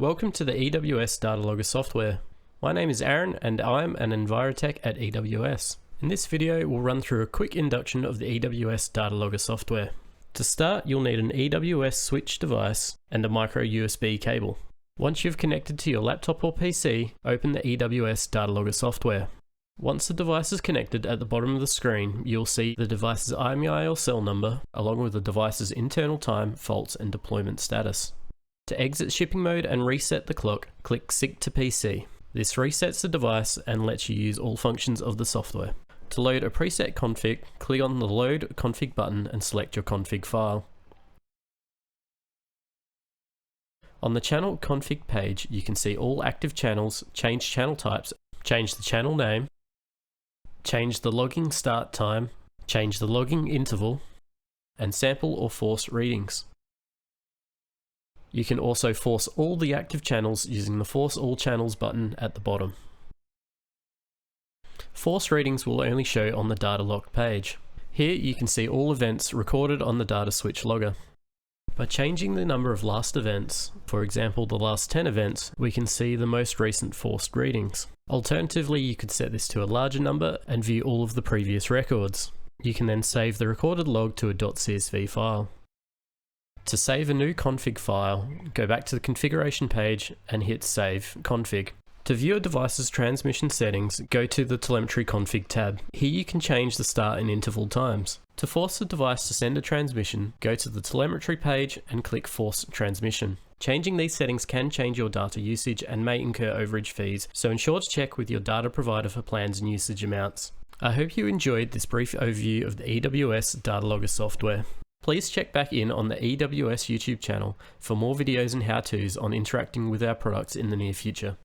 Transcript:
Welcome to the E.W.S. Data Logger software. My name is Aaron and I'm an Envirotech at E.W.S. In this video we'll run through a quick induction of the E.W.S. Data Logger software. To start, you'll need an E.W.S. switch device and a micro USB cable. Once you've connected to your laptop or PC, open the E.W.S. Data Logger software. Once the device is connected, at the bottom of the screen you'll see the device's IMEI or cell number along with the device's internal time, faults and deployment status. To exit shipping mode and reset the clock, click Sync to PC. This resets the device and lets you use all functions of the software. To load a preset config, click on the Load Config button and select your config file. On the channel config page, you can see all active channels, change channel types, change the channel name, change the logging start time, change the logging interval, and sample or force readings. You can also force all the active channels using the Force All Channels button at the bottom. Force readings will only show on the data log page. Here you can see all events recorded on the data switch logger. By changing the number of last events, for example the last 10 events, we can see the most recent forced readings. Alternatively, you could set this to a larger number and view all of the previous records. You can then save the recorded log to a .csv file. To save a new config file, go back to the configuration page and hit Save Config. To view a device's transmission settings, go to the Telemetry Config tab. Here you can change the start and interval times. To force the device to send a transmission, go to the Telemetry page and click Force Transmission. Changing these settings can change your data usage and may incur overage fees, so ensure to check with your data provider for plans and usage amounts. I hope you enjoyed this brief overview of the E.W.S. Data Logger software. Please check back in on the E.W.S. YouTube channel for more videos and how-tos on interacting with our products in the near future.